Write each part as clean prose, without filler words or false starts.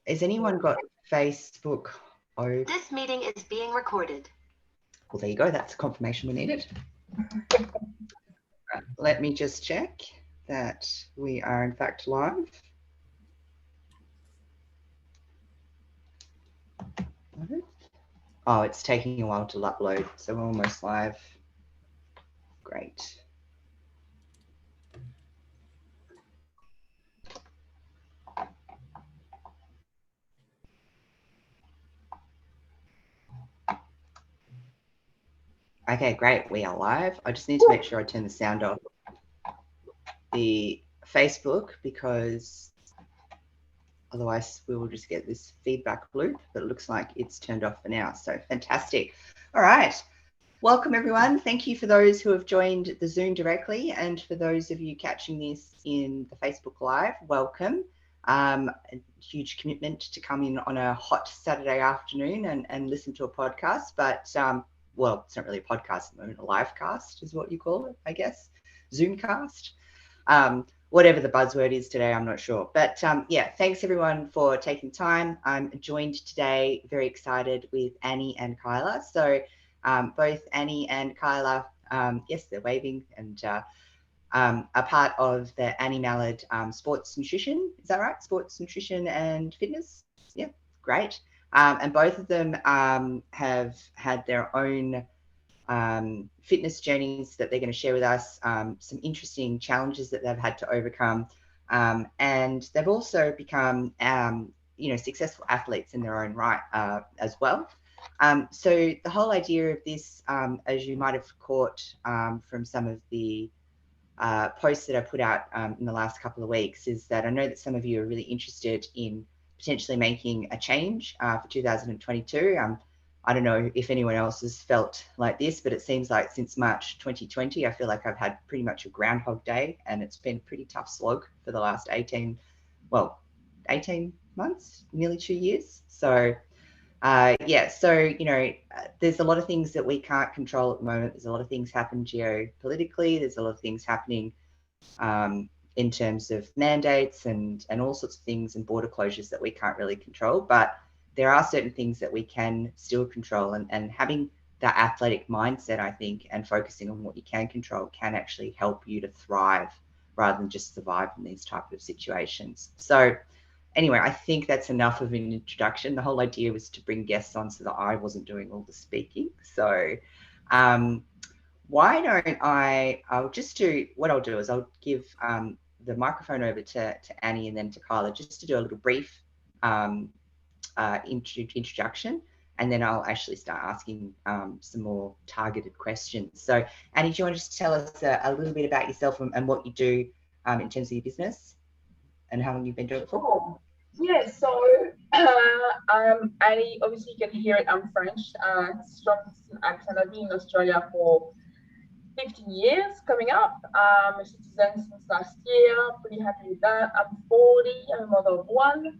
Has anyone got Facebook open? This meeting is being recorded. Well, there you go. That's the confirmation we needed. Right, let me just check that we are in fact live. Oh, it's taking a while to upload, so we're almost live. Great. Okay, great. We are live. I just need to make sure I turn the sound off the Facebook because otherwise we will just get this feedback loop, but it looks like it's turned off for now. So fantastic. All right. Welcome, everyone. Thank you for those who have joined the Zoom directly, and for those of you catching this in the Facebook Live, welcome. A huge commitment to come in on a hot Saturday afternoon and listen to a podcast, but well, it's not really a podcast at the moment, a live cast is what you call it, I guess, ZoomCast. Whatever the buzzword is today, I'm not sure. But yeah, thanks everyone for taking time. I'm joined today, very excited, with Annie and Kyla. So both Annie and Kyla, yes, they're waving, and are part of the Annie Mallard Sports Nutrition. Is that right? Sports Nutrition and Fitness. Yeah, great. And both of them have had their own fitness journeys that they're going to share with us, some interesting challenges that they've had to overcome. And they've also become, successful athletes in their own right as well. So the whole idea of this, as you might have caught from some of the posts that I put out in the last couple of weeks, is that I know that some of you are really interested in potentially making a change for 2022. I don't know if anyone else has felt like this, but it seems like since March 2020, I feel like I've had pretty much a Groundhog Day, and it's been a pretty tough slog for the last 18 months, nearly 2 years. So yeah, so, there's a lot of things that we can't control at the moment. There's a lot of things happening geopolitically. There's a lot of things happening in terms of mandates and all sorts of things, and border closures that we can't really control. But there are certain things that we can still control, and having that athletic mindset, I think, and focusing on what you can control can actually help you to thrive rather than just survive in these type of situations. So anyway, I think that's enough of an introduction. The whole idea was to bring guests on so that I wasn't doing all the speaking. So why don't I'll do is I'll give the microphone over to Annie and then to Kyla, just to do a little brief introduction, and then I'll actually start asking some more targeted questions. So Annie, do you want to just tell us a little bit about yourself and what you do in terms of your business and how long you've been doing it for? Cool. Yeah, so I'm Annie. Obviously, you can hear it. I'm French. Strong accent. I've been in Australia for 15 years coming up. I'm a citizen since last year. Pretty happy with that. I'm 40. I'm a mother of one.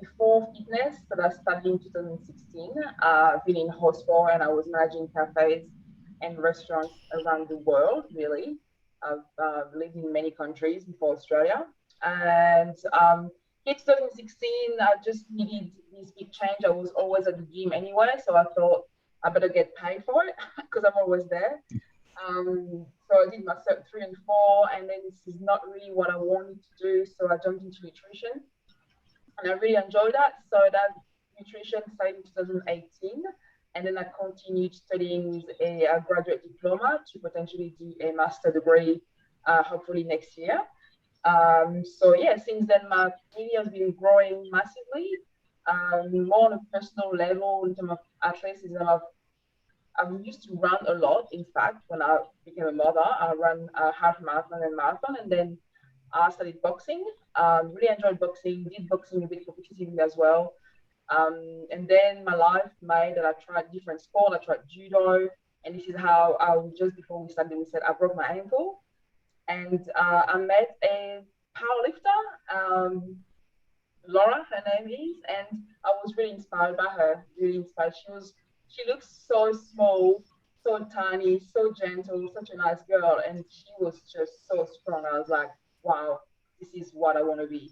Before fitness, that I started in 2016. I've been in hospital and I was managing cafes and restaurants around the world, really. I've lived in many countries before Australia. And in 2016, I just needed this big change. I was always at the gym anyway, so I thought I better get paid for it because I'm always there. So I did my cert 3 and 4, and then this is not really what I wanted to do, so I jumped into nutrition, and I really enjoyed that. So that nutrition started in 2018, and then I continued studying with a graduate diploma to potentially do a master degree, hopefully next year. So yeah, since then my community has been growing massively, more on a personal level in terms of athleticism. I used to run a lot. In fact, when I became a mother, I ran a half marathon and marathon, and then I studied boxing. Really enjoyed boxing, did boxing a bit competitively as well. And then my life made that I tried different sports. I tried judo, and this is how just before we started, we said I broke my ankle. And I met a powerlifter, Laura, her name is, and I was really inspired by her, really inspired. She looks so small, so tiny, so gentle, such a nice girl, and she was just so strong. I was like, wow, this is what I want to be.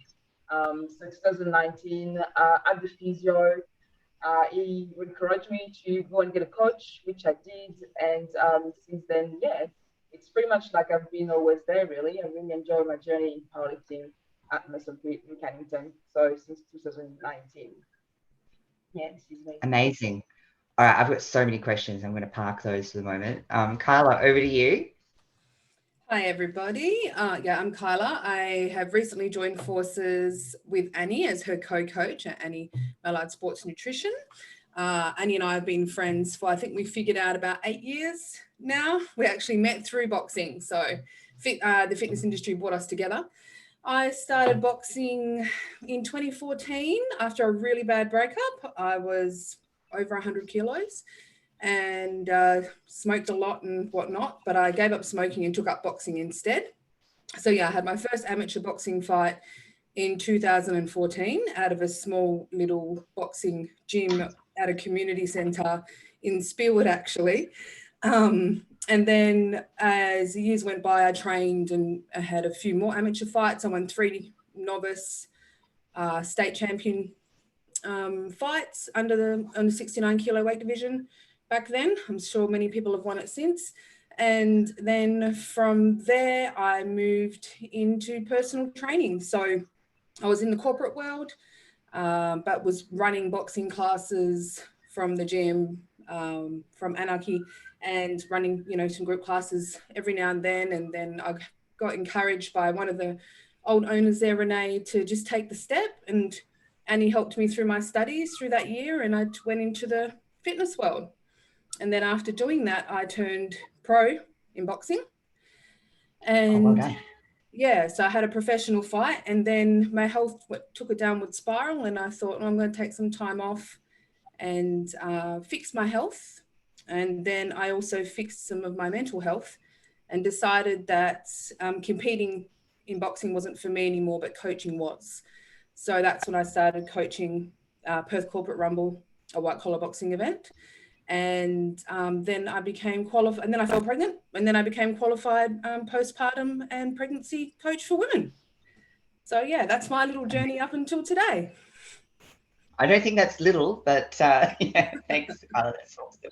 So 2019, at the physio, he encouraged me to go and get a coach, which I did. And since then, yeah, it's pretty much like I've been always there, really. I really enjoy my journey in powerlifting at Muscle in Cannington. So since 2019. Yeah, this is me. Amazing. All right, I've got so many questions. I'm going to park those for the moment. Kayla, over to you. Hi, everybody. Yeah, I'm Kayla. I have recently joined forces with Annie as her co-coach at Annie Carla Sports Nutrition. Annie and I have been friends for, I think we figured out about 8 years now. We actually met through boxing. So the fitness industry brought us together. I started boxing in 2014 after a really bad breakup. I was over 100 kilos and smoked a lot and whatnot, but I gave up smoking and took up boxing instead. So yeah, I had my first amateur boxing fight in 2014 out of a small little boxing gym at a community centre in Spearwood, actually. And then as the years went by, I trained and I had a few more amateur fights. I won 3 novice state champion fights under the 69 kilo weight division back then. I'm sure many people have won it since. And then from there, I moved into personal training. So I was in the corporate world, but was running boxing classes from the gym, from Anarchy, and running, some group classes every now and then. And then I got encouraged by one of the old owners there, Renee, to just take the step. And Annie helped me through my studies through that year, and I went into the fitness world. And then after doing that, I turned pro in boxing. And well done. yeah, so I had a professional fight, and then my health took a downward spiral, and I thought, I'm going to take some time off and fix my health. And then I also fixed some of my mental health and decided that competing in boxing wasn't for me anymore, but coaching was. So that's when I started coaching Perth Corporate Rumble, a white collar boxing event. And then I became qualified, and then I fell pregnant, and then I became qualified postpartum and pregnancy coach for women. So yeah, that's my little journey up until today. I don't think that's little, but yeah, thanks, Kayla. That's awesome.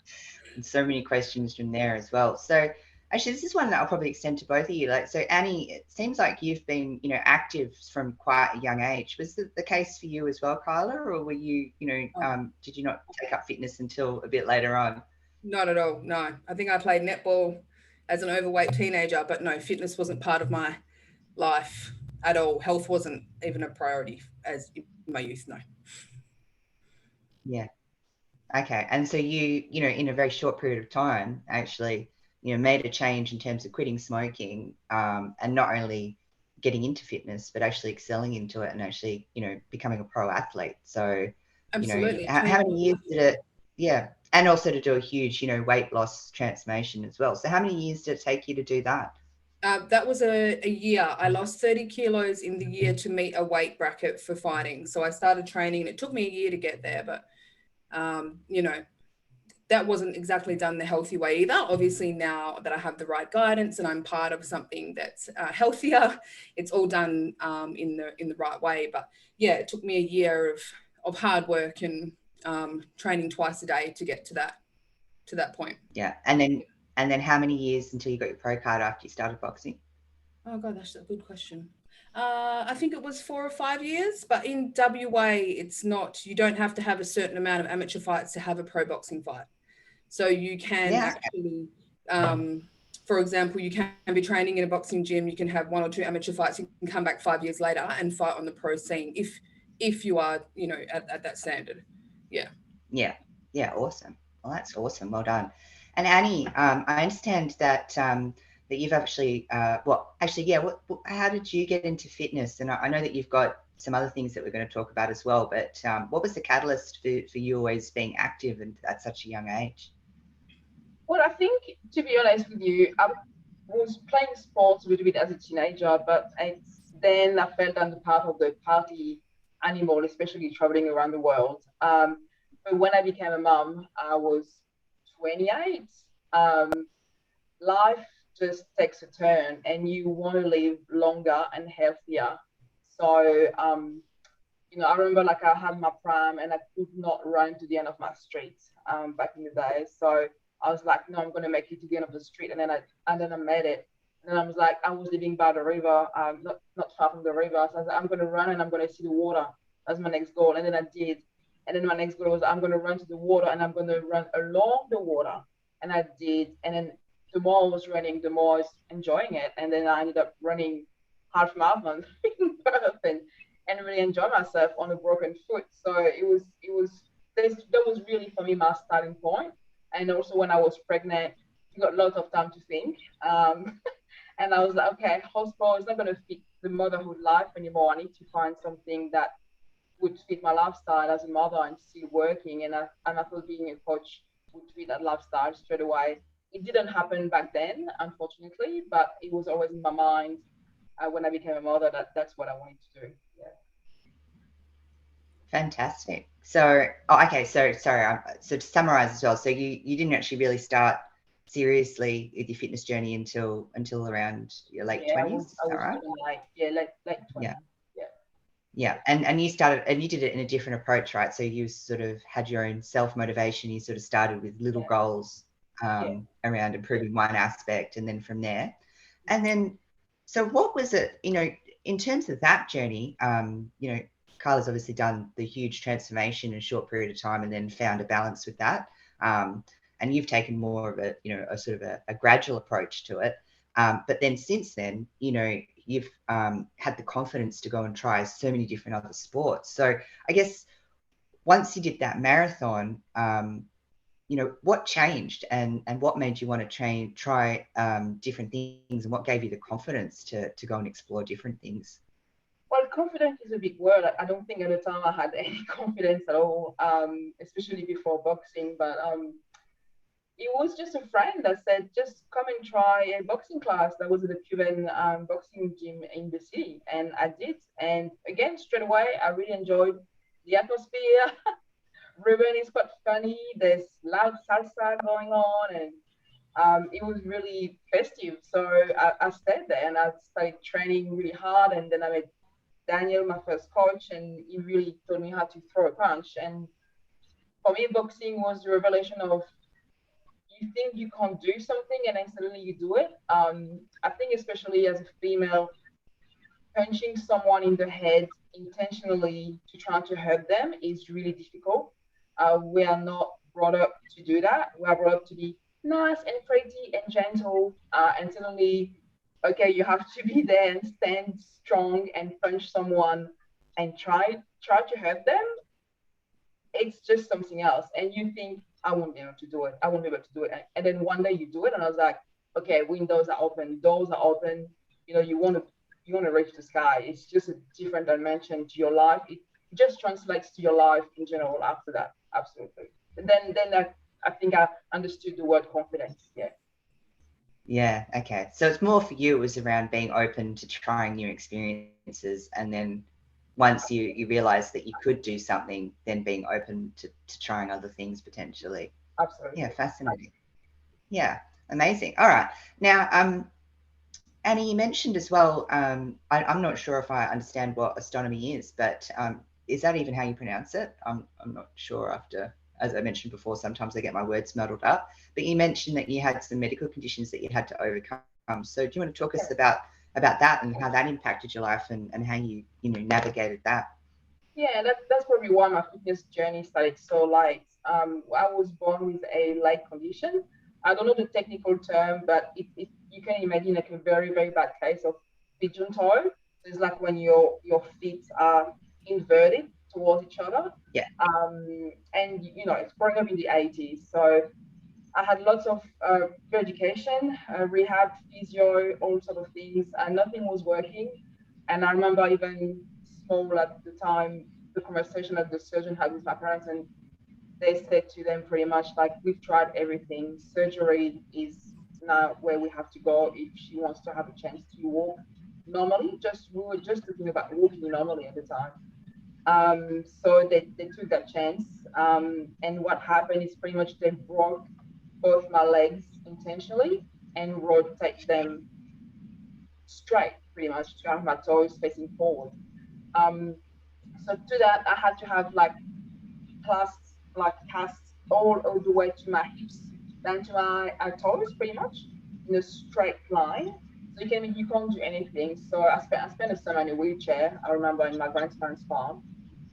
And so many questions from there as well. So actually, this is one that I'll probably extend to both of you. So Annie, it seems like you've been, active from quite a young age. Was it the case for you as well, Kayla, or were you, did you not take up fitness until a bit later on? Not at all. No, I think I played netball as an overweight teenager, but no, fitness wasn't part of my life at all. Health wasn't even a priority as in my youth. No. Yeah. Okay. And so you, in a very short period of time, actually, made a change in terms of quitting smoking, and not only getting into fitness, but actually excelling into it and actually, becoming a pro athlete. So, absolutely. How many years did it? Yeah. And also to do a huge, weight loss transformation as well. So how many years did it take you to do that? That was a year. I lost 30 kilos in the year to meet a weight bracket for fighting. So I started training. It took me a year to get there, but, that wasn't exactly done the healthy way either. Obviously, now that I have the right guidance and I'm part of something that's healthier, it's all done in the right way. But yeah, it took me a year of hard work and training twice a day to get to that point. Yeah. And then how many years until you got your pro card after you started boxing? Oh God, that's a good question. I think it was 4 or 5 years, but in WA, it's not, you don't have to have a certain amount of amateur fights to have a pro boxing fight. So you can actually, for example, you can be training in a boxing gym, you can have 1 or 2 amateur fights, you can come back 5 years later and fight on the pro scene if you are, at that standard. Yeah. Yeah. Yeah. Awesome. Well, that's awesome. Well done. And Annie, I understand that that you've actually, how did you get into fitness? And I know that you've got some other things that we're going to talk about as well, but what was the catalyst for you always being active and at such a young age? Well, I think, to be honest with you, I was playing sports a little bit as a teenager, but then I felt I'm part of the party animal, especially traveling around the world. But when I became a mom, I was 28. Life just takes a turn and you want to live longer and healthier. So, I remember like I had my prime and I could not run to the end of my street back in the day. So I was like, no, I'm going to make it to the end of the street. And then I made it. And then I was like, I was living by the river, not far from the river. So I was like, I'm going to run and I'm going to see the water. That's my next goal. And then I did. And then my next goal was I'm going to run to the water and I'm going to run along the water. And I did. And then the more I was running, the more I was enjoying it. And then I ended up running half marathon in Perth and really enjoy myself on a broken foot. So that was really for me my starting point. And also when I was pregnant, you got lots of time to think. And I was like, okay, hospital is not going to fit the motherhood life anymore. I need to find something that would fit my lifestyle as a mother and still working. And I thought being a coach would fit that lifestyle straight away. It didn't happen back then, unfortunately, but it was always in my mind when I became a mother that's what I wanted to do. Yeah. Fantastic. So, okay. So, sorry. So to summarize as well, so you didn't actually really start seriously with your fitness journey until around your late 20s. Is that right? Late 20s. Yeah. Yeah. And you started, and you did it in a different approach, right? So you sort of had your own self-motivation. You sort of started with little goals around improving one aspect, and then from there. And then, so what was it, in terms of that journey, Kayla's obviously done the huge transformation in a short period of time and then found a balance with that. And you've taken more of a sort of a gradual approach to it. But then since then, you've had the confidence to go and try so many different other sports. So I guess once you did that marathon, what changed and what made you want to try different things, and what gave you the confidence to go and explore different things? Well, confidence is a big word. I don't think at the time I had any confidence at all, especially before boxing. But it was just a friend that said, just come and try a boxing class. That was at the Cuban boxing gym in the city. And I did. And again, straight away, I really enjoyed the atmosphere. Ruben is quite funny. There's loud salsa going on. And it was really festive. So I stayed there and I started training really hard. And then I met Daniel, my first coach, and he really taught me how to throw a punch. And for me, boxing was the revelation of, you think you can't do something and then suddenly you do it. I think especially as a female, punching someone in the head intentionally to try to hurt them is really difficult. We are not brought up to do that. We are brought up to be nice and pretty and gentle, and suddenly, okay, you have to be there and stand strong and punch someone and try to hurt them. It's just something else. And you think, I won't be able to do it. I won't be able to do it. And then one day you do it, and I was like, okay, windows are open, doors are open. You want to reach the sky. It's just a different dimension to your life. It just translates to your life in general after that. Absolutely. And then I think I understood the word confidence. Yeah. Yeah. Okay. So it's more for you, it was around being open to trying new experiences, and then once you realize that you could do something, then being open to trying other things potentially. Absolutely. Yeah. Fascinating. Yeah. Amazing. All right. Now, Annie, you mentioned as well, I'm not sure if I understand what astronomy is, but is that even how you pronounce it? I'm not sure. As I mentioned before, sometimes I get my words muddled up. But you mentioned that you had some medical conditions that you had to overcome. So do you want to talk us about that and how that impacted your life and how you navigated that? Yeah, that's probably why my fitness journey started so late. I was born with a leg condition. I don't know the technical term, but you can imagine like a very, very bad case of pigeon toe. It's like when your feet are inverted towards each other. Yeah. And it's growing up in the 80s. So I had lots of education, rehab, physio, all sort of things, and nothing was working. And I remember even small at the time, the conversation that the surgeon had with my parents, and they said to them pretty much like, we've tried everything. Surgery is now where we have to go if she wants to have a chance to walk normally. We were just thinking about walking normally at the time. So they took that chance. And what happened is pretty much they broke both my legs intentionally and rotate them straight, pretty much, to have my toes facing forward. So to that, I had to have like casts all the way to my hips, down to my toes, pretty much in a straight line. So you can't do anything. So I spent a summer in a wheelchair. I remember in my grandparents' farm.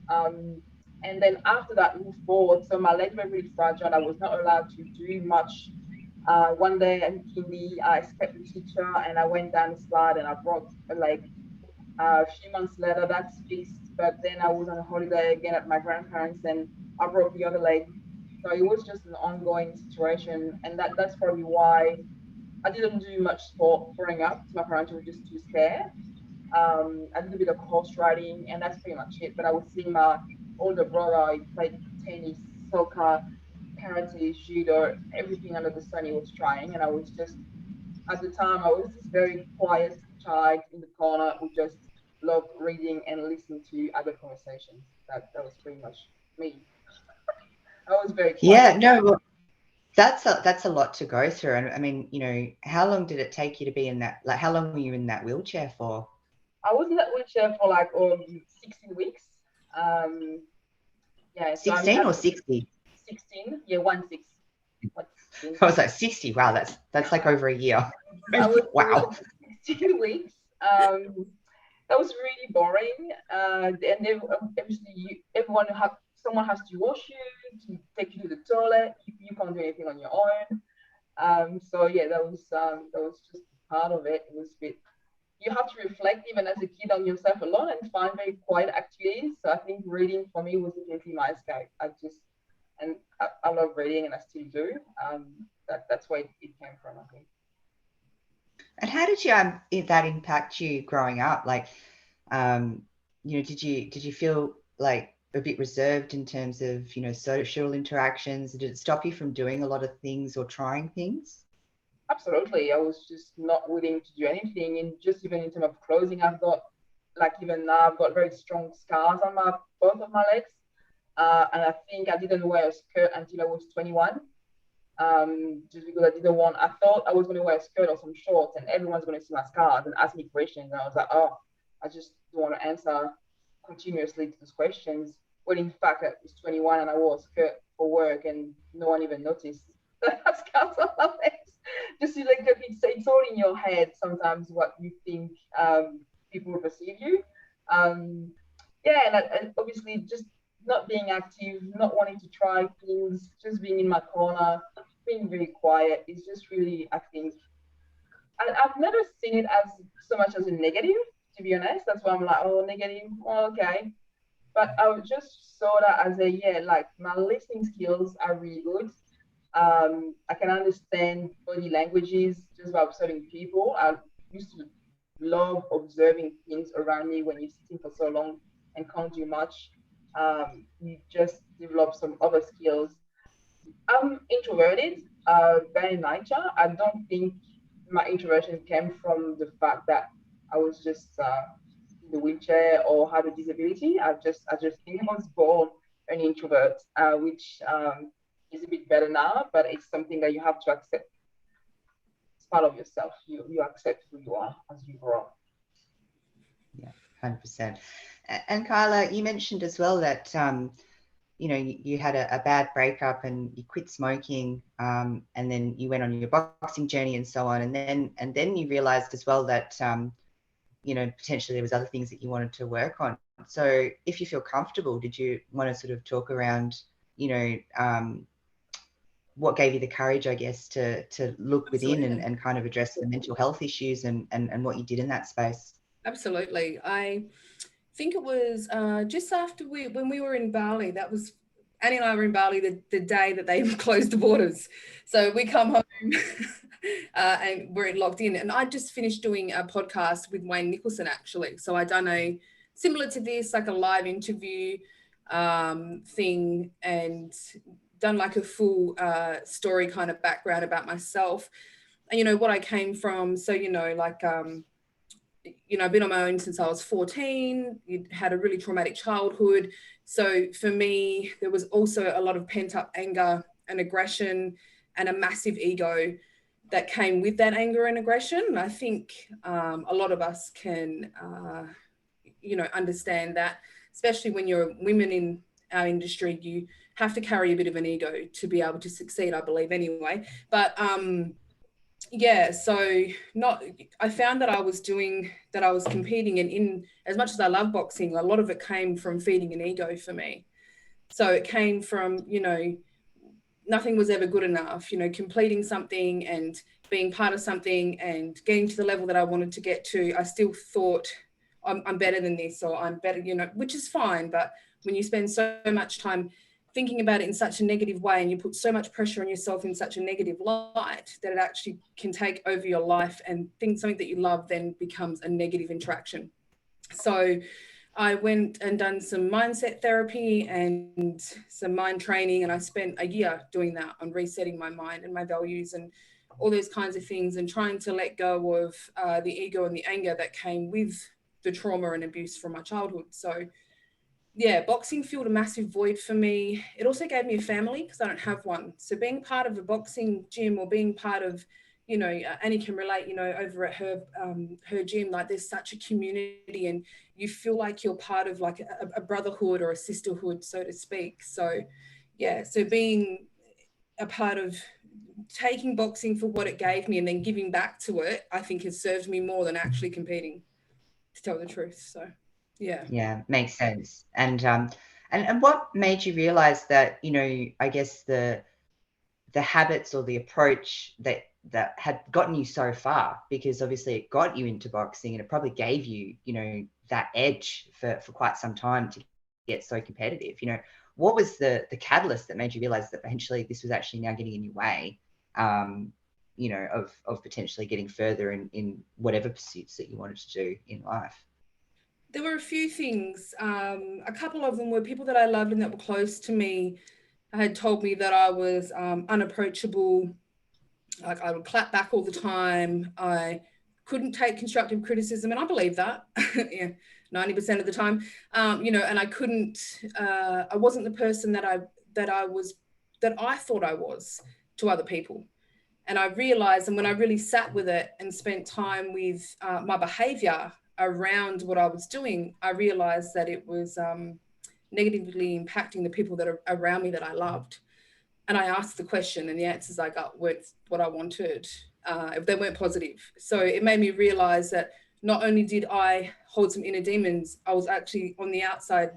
Um, and then after that, moved forward. So my legs were really fragile. I was not allowed to do much. One day in Kindi, I escaped the teacher and I went down the slide and I broke a leg. A few months later, that's fixed. But then I was on a holiday again at my grandparents and I broke the other leg. So it was just an ongoing situation. And that's probably why I didn't do much sport growing up. My parents were just too scared. I did a bit of horse riding, and that's pretty much it. But I was seeing my older brother, he played tennis, soccer, karate, judo, everything under the sun he was trying. And I was just, at the time, I was this very quiet child in the corner who just loved reading and listening to other conversations. That was pretty much me. I was very quiet. Yeah, no, well, that's a lot to go through. And I mean, how long did it take you to be in that, like, how long were you in that wheelchair for? I was in that wheelchair for like 16 weeks. Um, yeah, so I mean, 16 or 60? 16, yeah, 1 6. Like 16. I was like 60. Wow, that's like over a year. I was Wow. 16 weeks. That was really boring. And obviously, someone has to wash you, to take you to the toilet. You can't do anything on your own. So yeah, that was just part of it. It was a bit. You have to reflect even as a kid on yourself a lot and find very quiet activities. So I think reading for me was definitely my escape. I love reading and I still do. That's where it came from, I think. And how did that impact you growing up? Like, did you feel like a bit reserved in terms of, social interactions? Did it stop you from doing a lot of things or trying things? Absolutely. I was just not willing to do anything. And just even in terms of clothing, even now, I've got very strong scars on both of my legs. And I think I didn't wear a skirt until I was 21. Just because I thought I was going to wear a skirt or some shorts and everyone's going to see my scars and ask me questions. And I was like, oh, I just don't want to answer continuously to those questions. When in fact, I was 21 and I wore a skirt for work and no one even noticed that I had scars on my legs. Just like it's all in your head sometimes what you think people will perceive you. And obviously just not being active, not wanting to try things, just being in my corner, being very quiet is just really, I think, I've never seen it as so much as a negative, to be honest. That's why I'm like, oh, negative, oh, okay. But I just saw that as like my listening skills are really good. I can understand body languages just by observing people. I used to love observing things around me when you're sitting for so long and can't do much. You just develop some other skills. I'm introverted by nature. I don't think my introversion came from the fact that I was just in the wheelchair or had a disability. I just think I was born an introvert, which is a bit better now, but it's something that you have to accept. It's part of yourself. You accept who you are as you grow up. Yeah, 100%. And Kayla, you mentioned as well that you had a bad breakup and you quit smoking, and then you went on your boxing journey and so on, and then you realized as well that potentially there was other things that you wanted to work on. So if you feel comfortable, did you want to sort of talk around what gave you the courage, I guess, to look within and kind of address the mental health issues and what you did in that space? Absolutely. I think it was just after when we were in Bali. That was Annie and I were in Bali the day that they closed the borders. So we come home and we're locked in. And I just finished doing a podcast with Wayne Nicholson, actually. So I done a similar to this, like a live interview thing, and done like a full story kind of background about myself and what I came from. So I've been on my own since I was 14. You had a really traumatic childhood. So for me, there was also a lot of pent up anger and aggression and a massive ego that came with that anger and aggression. And I think a lot of us can understand that, especially when you're women in our industry, you have to carry a bit of an ego to be able to succeed, I believe anyway. But so I found that I was competing, and in as much as I love boxing, a lot of it came from feeding an ego for me. So it came from, nothing was ever good enough, completing something and being part of something and getting to the level that I wanted to get to. I still thought I'm better than this, or I'm better, which is fine. But when you spend so much time thinking about it in such a negative way, and you put so much pressure on yourself in such a negative light, that it actually can take over your life, and something that you love then becomes a negative interaction. So I went and done some mindset therapy and some mind training, and I spent a year doing that, on resetting my mind and my values and all those kinds of things, and trying to let go of the ego and the anger that came with the trauma and abuse from my childhood. So yeah, boxing filled a massive void for me. It also gave me a family, because I don't have one. So being part of a boxing gym, or being part of, Annie can relate, over at her gym, like there's such a community, and you feel like you're part of like a brotherhood or a sisterhood, so to speak. So yeah, so being a part of taking boxing for what it gave me and then giving back to it, I think has served me more than actually competing, to tell the truth. So yeah, makes sense. And what made you realize that, I guess the habits or the approach that had gotten you so far, because obviously it got you into boxing, and it probably gave you, that edge for quite some time to get so competitive. What was the catalyst that made you realize that eventually this was actually now getting in your way, of potentially getting further in whatever pursuits that you wanted to do in life? There were a few things. A couple of them were people that I loved and that were close to me had told me that I was unapproachable. Like, I would clap back all the time. I couldn't take constructive criticism, and I believe that, 90% of the time. And I couldn't. I wasn't the person that I thought I was to other people. And I realized, and when I really sat with it and spent time with my behavior around what I was doing, I realized that it was negatively impacting the people that are around me that I loved. And I asked the question, and the answers I got weren't what I wanted, if they weren't positive. So it made me realize that not only did I hold some inner demons, I was actually on the outside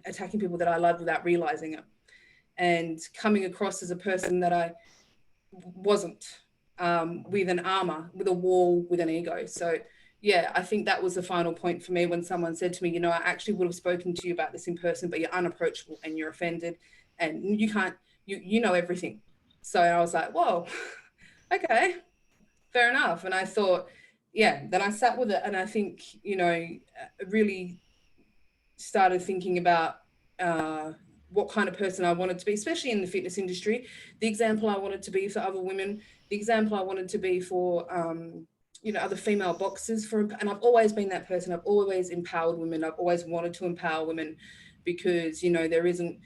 attacking people that I loved without realizing it, and coming across as a person that I wasn't, with an armor, with a wall, with an ego. So yeah, I think that was the final point for me, when someone said to me, I actually would have spoken to you about this in person, but you're unapproachable and you're offended and you can't, you know everything. So I was like, whoa, okay, fair enough. And I thought, yeah, then I sat with it, and I think, really started thinking about what kind of person I wanted to be, especially in the fitness industry, the example I wanted to be for other women, the example I wanted to be for, other female boxers. And I've always been that person. I've always empowered women. I've always wanted to empower women, because, there isn't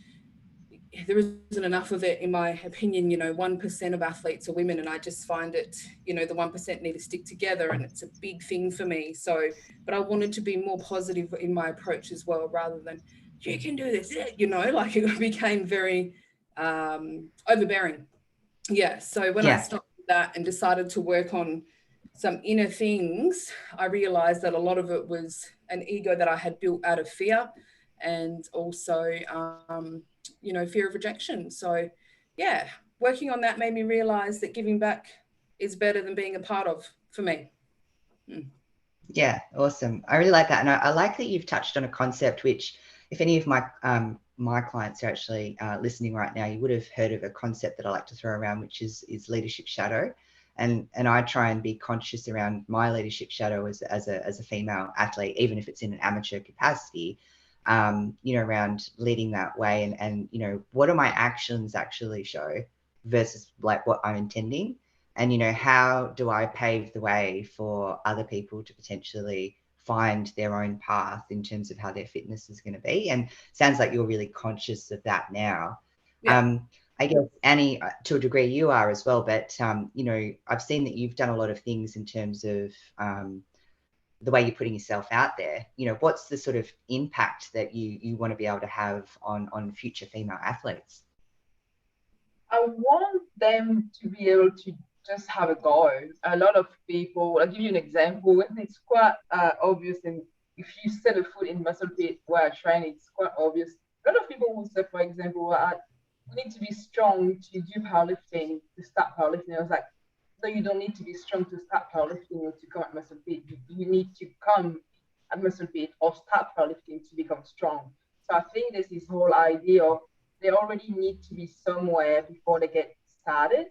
enough of it, in my opinion. 1% of athletes are women, and I just find it, the 1% need to stick together, and it's a big thing for me. So, but I wanted to be more positive in my approach as well, rather than, you can do this, like it became very overbearing. Yeah. So when I stopped that and decided to work on some inner things, I realized that a lot of it was an ego that I had built out of fear, and also fear of rejection. So yeah, working on that made me realize that giving back is better than being a part of, for me. Yeah, awesome. I really like that. And I like that you've touched on a concept which, if any of my clients are actually listening right now, you would have heard of a concept that I like to throw around, which is leadership shadow. And I try and be conscious around my leadership shadow as a female athlete, even if it's in an amateur capacity, around leading that way, and what do my actions actually show versus like what I'm intending, and how do I pave the way for other people to potentially find their own path in terms of how their fitness is going to be. And sounds like you're really conscious of that now. Yeah. I guess, Annie, to a degree you are as well, but I've seen that you've done a lot of things in terms of the way you're putting yourself out there, you know, what's the sort of impact that you want to be able to have on future female athletes? I want them to be able to just have a go. A lot of people, I'll give you an example, and it's quite obvious. And if you set a foot in muscle pit where I train, it's quite obvious. A lot of people will say, for example, we need to be strong to do powerlifting, to start powerlifting. I was like, no, you don't need to be strong to start powerlifting or to come at muscle pit. You need to come at muscle pit or start powerlifting to become strong. So I think there's this whole idea of they already need to be somewhere before they get started.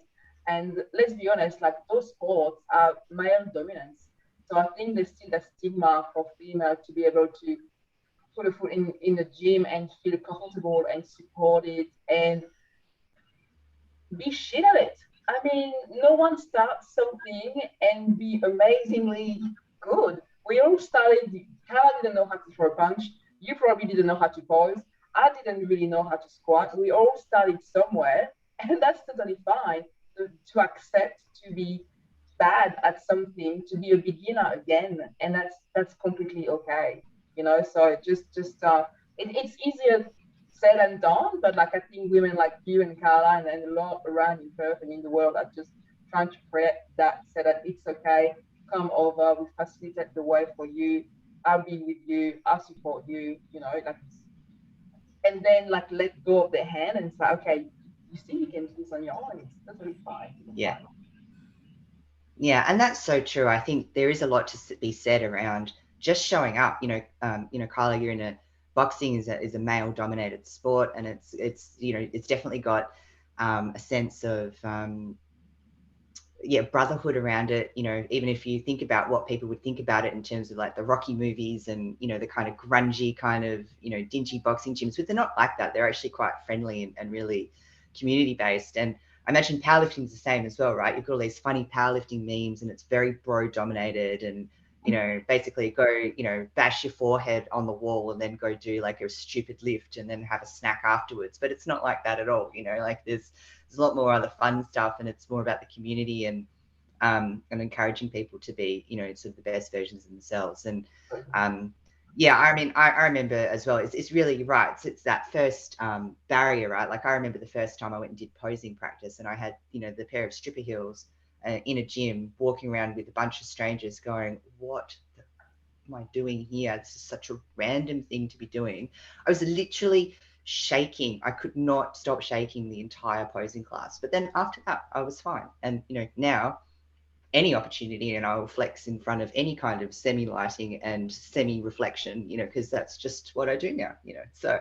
And let's be honest, like those sports are male dominance. So I think there's still a stigma for female to be able to put a foot in the gym and feel comfortable and supported and be shit at it. I mean, no one starts something and be amazingly good. We all started, Kayla didn't know how to throw a punch. You probably didn't know how to pose. I didn't really know how to squat. We all started somewhere, and that's totally fine to accept to be bad at something, to be a beginner again, and that's completely okay, you know. So it's easier said and done, but like I think women like you and Carla and a lot around in Perth and in the world are just trying to create that, so that it's okay, come over, we facilitate the way for you, I'll be with you, I'll support you, you know, like, and then like let go of their hand and say, okay, you see, you can do this on your own. It's totally fine. Yeah. Yeah, and that's so true. I think there is a lot to be said around just showing up. You know, Carla, you're in a boxing is a male dominated sport, and it's you know, it's definitely got a sense of brotherhood around it. You know, even if you think about what people would think about it in terms of like the Rocky movies and, you know, the kind of grungy kind of, you know, dingy boxing gyms, but they're not like that. They're actually quite friendly and really community based. And I imagine powerlifting is the same as well, right? You've got all these funny powerlifting memes and it's very bro dominated, and, you know, basically go, you know, bash your forehead on the wall and then go do like a stupid lift and then have a snack afterwards. But it's not like that at all. You know, like there's a lot more other fun stuff, and it's more about the community and encouraging people to be, you know, sort of the best versions of themselves. And yeah, I mean, I remember as well, it's really right. It's that first barrier, right? Like I remember the first time I went and did posing practice, and I had, you know, the pair of stripper heels in a gym, walking around with a bunch of strangers going, what am I doing here? This is such a random thing to be doing. I was literally shaking. I could not stop shaking the entire posing class. But then after that, I was fine. And, you know, now any opportunity and I will flex in front of any kind of semi-lighting and semi-reflection, you know, because that's just what I do now, you know. So,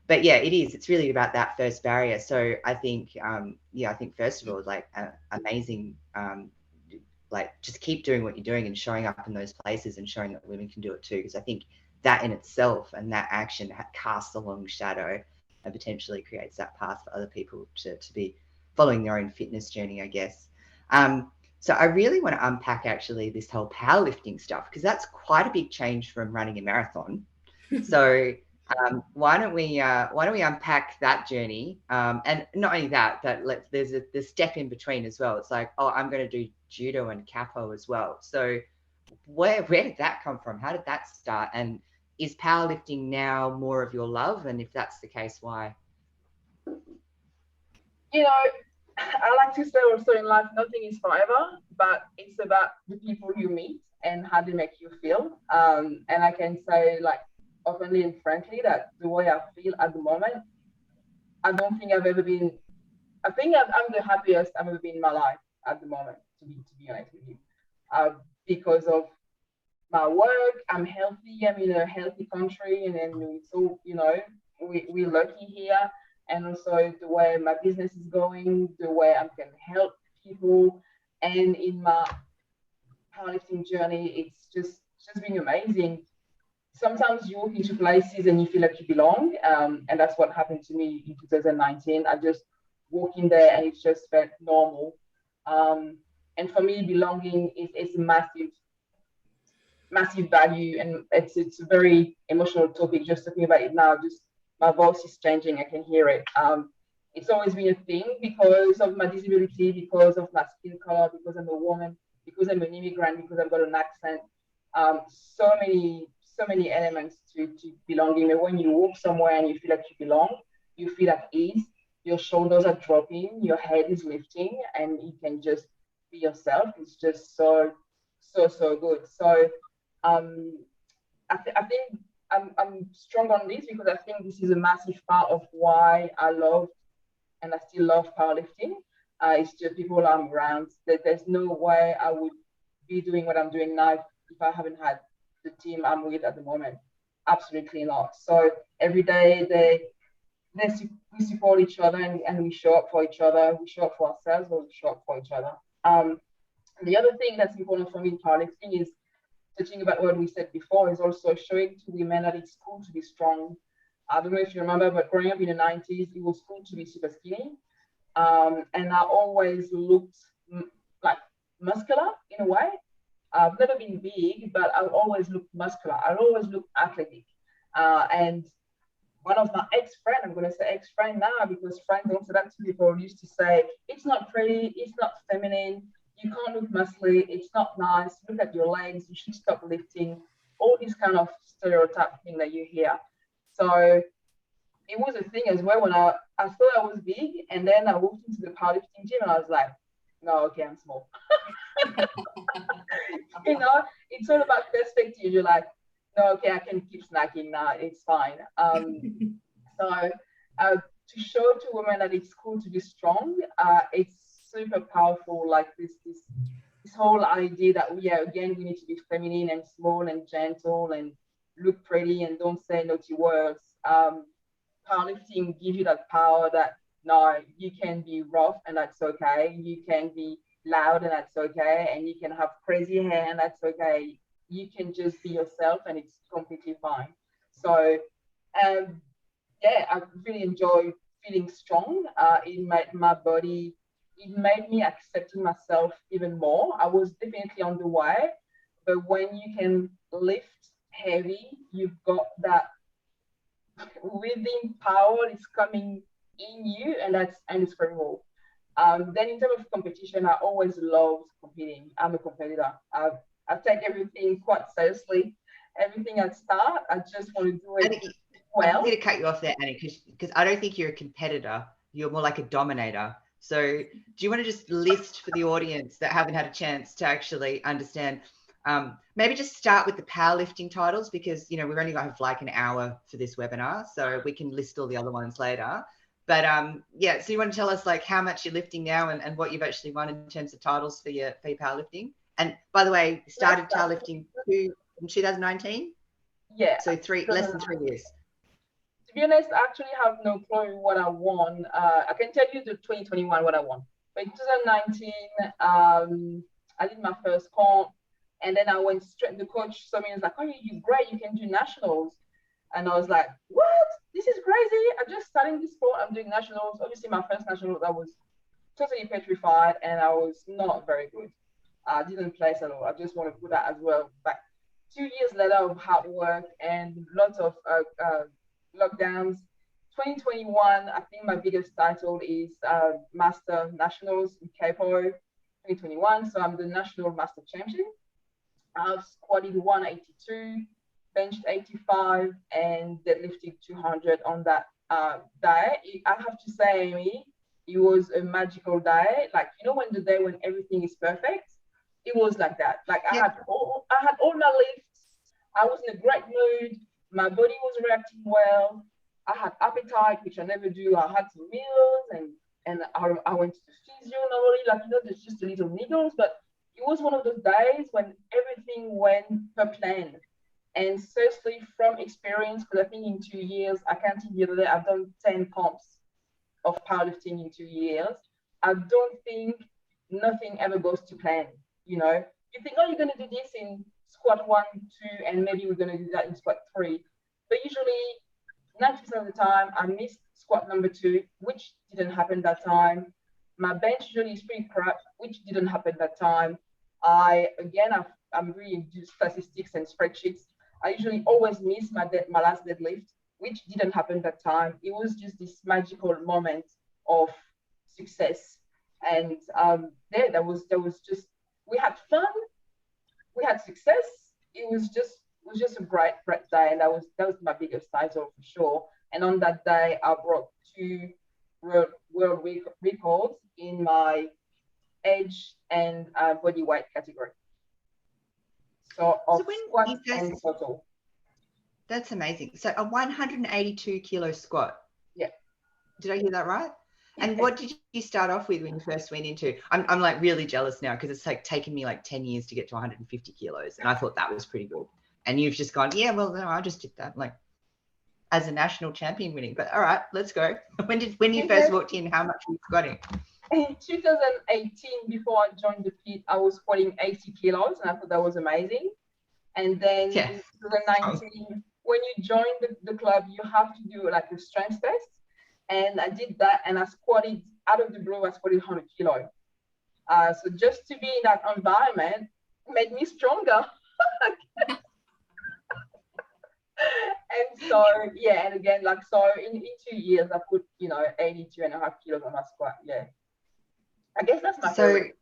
but yeah, it's really about that first barrier. So I think, I think first of all, like amazing, like just keep doing what you're doing and showing up in those places and showing that women can do it too. Because I think that in itself and that action casts a long shadow and potentially creates that path for other people to be following their own fitness journey, I guess. So I really want to unpack actually this whole powerlifting stuff, because that's quite a big change from running a marathon. So why don't we unpack that journey? And not only that, but there's the step in between as well. It's like, oh, I'm going to do judo and capo as well. So where did that come from? How did that start? And is powerlifting now more of your love? And if that's the case, why? You know, I like to say also in life, nothing is forever, but it's about the people you meet and how they make you feel. And I can say, like, openly and frankly, that the way I feel at the moment, I don't think I've ever been, I think I'm the happiest I've ever been in my life at the moment, to be honest with you. Because of my work, I'm healthy, I'm in a healthy country, and then so, you know, we're lucky here. And also the way my business is going, the way I can help people, and in my powerlifting journey, it's just been amazing. Sometimes you walk into places and you feel like you belong, and that's what happened to me in 2019. I just walked in there and it just felt normal. And for me, belonging is a massive value, and it's a very emotional topic. Just talking about it now, just my voice is changing. I can hear it. It's always been a thing because of my disability, because of my skin color, because I'm a woman, because I'm an immigrant, because I've got an accent. So many elements to belonging. When you walk somewhere and you feel like you belong, you feel at ease, your shoulders are dropping, your head is lifting, and you can just be yourself. It's just so good. So I think I'm strong on this because I think this is a massive part of why I love and I still love powerlifting. It's just people I'm around. There's no way I would be doing what I'm doing now if I haven't had the team I'm with at the moment. Absolutely not. So every day we support each other and we show up for each other. We show up for ourselves, but we show up for each other. The other thing that's important for me in powerlifting is touching about what we said before, is also showing to women that it's cool to be strong. I don't know if you remember, but growing up in the 90s, it was cool to be super skinny. And I always looked like muscular in a way. I've never been big, but I've always looked muscular. I always looked athletic. And one of my ex-friends, I'm going to say ex-friend now because friends don't say that to people, used to say, it's not pretty, it's not feminine, you can't look muscly, it's not nice, look at your legs, you should stop lifting, all these kind of stereotype thing that you hear. So it was a thing as well when I thought I was big, and then I walked into the powerlifting gym and I was like, no, okay, I'm small. You know, it's all about perspective. You're like, no, okay, I can keep snacking now, it's fine. So to show to women that it's cool to be strong, it's super powerful. Like this whole idea that we need to be feminine and small and gentle and look pretty and don't say naughty words. Powerlifting gives you that power that no, you can be rough and that's okay. You can be loud and that's okay. And you can have crazy hair and that's okay. You can just be yourself and it's completely fine. So, yeah, I really enjoy feeling strong. It made my body, it made me accepting myself even more. I was definitely on the way, but when you can lift heavy, you've got that within power is coming in you, and it's very cool. Then in terms of competition, I always loved competing. I'm a competitor. I take everything quite seriously. Everything I start, I just want to do it well. I'm going to cut you off there, Annie, because I don't think you're a competitor. You're more like a dominator. So do you want to just list for the audience that haven't had a chance to actually understand, maybe just start with the powerlifting titles, because, you know, we've only got like an hour for this webinar, so we can list all the other ones later. But yeah, so you want to tell us like how much you're lifting now and what you've actually won in terms of titles for your powerlifting? And by the way, started powerlifting in 2019? Yeah. So less than 3 years. To be honest, I actually have no clue what I won. I can tell you the 2021 what I won. But in 2019, I did my first comp, and then I went straight. The coach saw me and was like, "Oh, you're great. You can do nationals." And I was like, "What? This is crazy! I'm just starting this sport. I'm doing nationals." Obviously, my first nationals, I was totally petrified, and I was not very good. I didn't place at all. I just want to put that as well. But 2 years later of hard work and lots of lockdowns, 2021, I think my biggest title is Master Nationals in Capo 2021. So I'm the National Master Champion. I've squatted 182, benched 85, and deadlifted 200 on that day. I have to say, Amy, it was a magical day. Like, you know, when the day when everything is perfect, it was like that. Like I had all my lifts. I was in a great mood. My body was reacting well. I had appetite, which I never do. I had some meals, and I went to the physio normally. Like, you know, there's just a little niggles, but it was one of those days when everything went per plan. And seriously, from experience, because I think in 2 years, I counted the other day, I've done 10 comps of powerlifting in 2 years. I don't think nothing ever goes to plan. You know, you think, oh, you're going to do this in squat 1, 2, and maybe we're going to do that in squat 3. But usually, 90% of the time, I missed squat number 2, which didn't happen that time. My bench usually is pretty crap, which didn't happen that time. I'm really into statistics and spreadsheets. I usually always miss my last deadlift, which didn't happen that time. It was just this magical moment of success. And there was just, we had fun, we had success, it was just a great day, and that was my biggest title for sure. And on that day, I broke 2 world records in my age and body weight category. So when squat you guys, and total. that's amazing. So a 182 kilo squat. Yeah. Did I hear that right? And what did you start off with when you first went into? I'm like really jealous now because it's like taken me like 10 years to get to 150 kilos, and I thought that was pretty good. And you've just gone, yeah, well, no, I just did that like as a national champion winning. But all right, let's go. When you first walked in, how much were you squatting? In 2018, before I joined the pit, I was squatting 80 kilos, and I thought that was amazing. And then in 2019, when you join the club, you have to do like a strength test. And I did that, and I squatted out of the blue. I squatted 100 kilo. So just to be in that environment made me stronger. And so yeah, and again, like so in 2 years, I put 82.5 kilos on my squat. Yeah, I guess that's my favorite.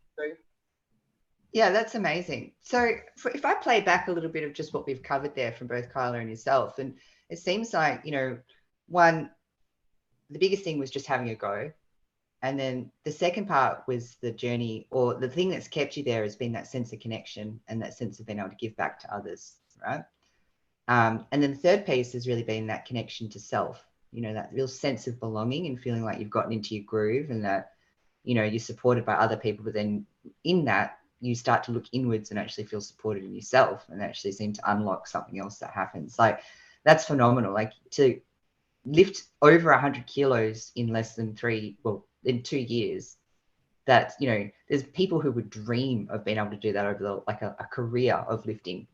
Yeah, that's amazing. So if I play back a little bit of just what we've covered there from both Kyla and yourself, and it seems like one. The biggest thing was just having a go. And then the second part was the journey, or the thing that's kept you there has been that sense of connection and that sense of being able to give back to others, right? And then the third piece has really been that connection to self, that real sense of belonging and feeling like you've gotten into your groove and that, you're supported by other people. But then in that, you start to look inwards and actually feel supported in yourself and actually seem to unlock something else that happens. Like, that's phenomenal. Like, to lift over 100 kilos in less than in 2 years, that there's people who would dream of being able to do that over a career of lifting.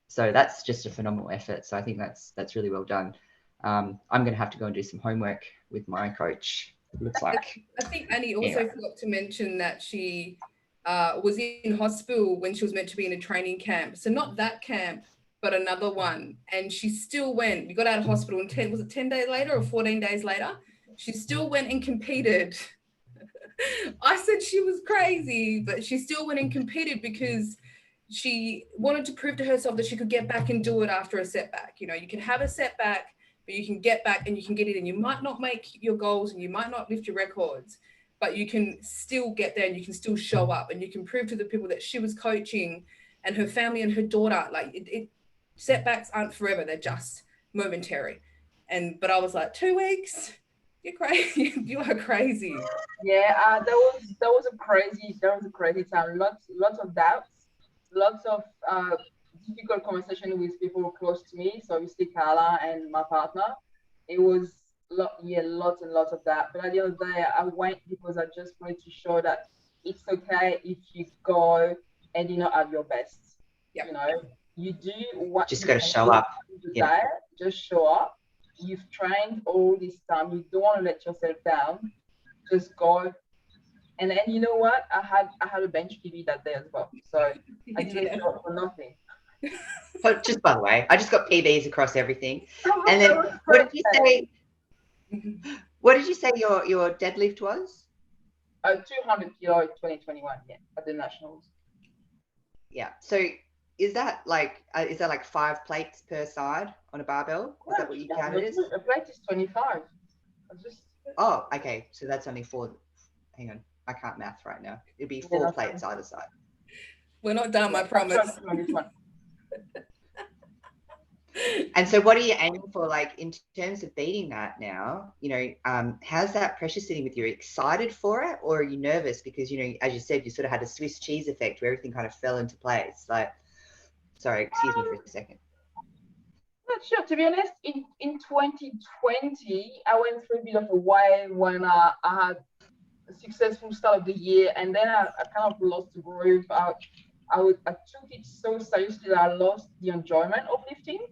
So that's just a phenomenal effort. So I think that's really well done. I'm going to have to go and do some homework with my coach, it looks like. I think Annie also forgot to mention that she was in hospital when she was meant to be in a training camp. So not that camp, but another one, and she still went. We got out of hospital, and 10 days later or 14 days later, she still went and competed. I said she was crazy, but she still went and competed because she wanted to prove to herself that she could get back and do it after a setback. You can have a setback, but you can get back and you can get it in. You might not make your goals and you might not lift your records, but you can still get there and you can still show up and you can prove to the people that she was coaching and her family and her daughter, like setbacks aren't forever, they're just momentary. But I was like, 2 weeks, you're crazy. You are crazy. Yeah, that was a crazy time. Lots of doubts, lots of difficult conversation with people close to me. So obviously Kayla and my partner. It was lots and lots of that. But at the end of the day, I went because I just wanted to show that it's okay if you go and you're not at your best. Yep. You do what just got to show up. Yeah. Just show up. You've trained all this time. You don't want to let yourself down. Just go. And then you know what? I had a bench PB that day as well. So I didn't show up for nothing. But just by the way, I just got PBs across everything. And then what did you say your deadlift was? 200 kilo in 2021, at the nationals. Yeah. So is that like 5 plates per side on a barbell? Is that what you count it as? A plate is 25. Oh, okay. So that's only 4. Hang on, I can't math right now. It'd be 4 plates either side. We're not done, I promise. And so what are you aiming for, like, in terms of beating that now? How's that pressure sitting with you? Are you excited for it, or are you nervous because, as you said, you sort of had a Swiss cheese effect where everything kind of fell into place? Like, sorry, excuse me for a second. Not sure. To be honest, in 2020, I went through a bit of a wave when I had a successful start of the year, and then I kind of lost the groove. I took it so seriously that I lost the enjoyment of lifting.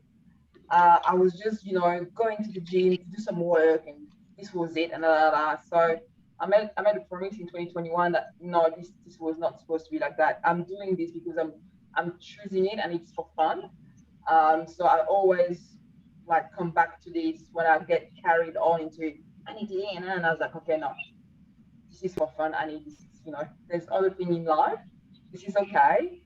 I was just, going to the gym to do some work, and this was it, and So I made a promise in 2021 that no, this was not supposed to be like that. I'm doing this because I'm choosing it, and it's for fun. So I always come back to this when I get carried on into I need to eat, and I was like, okay, no, this is for fun. I need this. There's other thing in life. This is okay.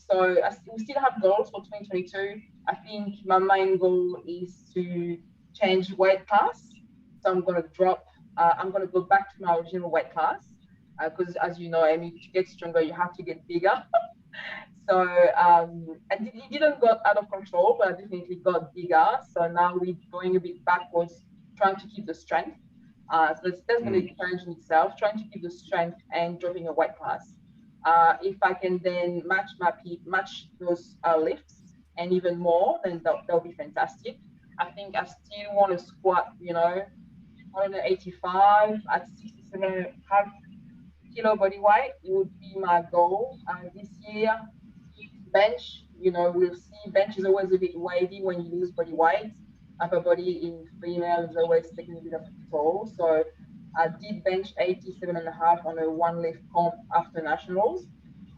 So we still have goals for 2022. I think my main goal is to change weight class. So I'm going to I'm going to go back to my original weight class because, as you know, I mean, to get stronger, you have to get bigger. So it didn't got out of control, but I definitely got bigger. So now we're going a bit backwards, trying to keep the strength. So that's going to be challenging itself, trying to keep the strength and dropping a weight class. If I can then match those lifts and even more, then that'll be fantastic. I think I still want to squat, 185 at 67.5 kilo body weight. It would be my goal this year. Bench, we'll see bench is always a bit wavy when you lose body weight. Upper body in female is always taking a bit of a toll. So I did bench 87.5 on a one lift comp after nationals.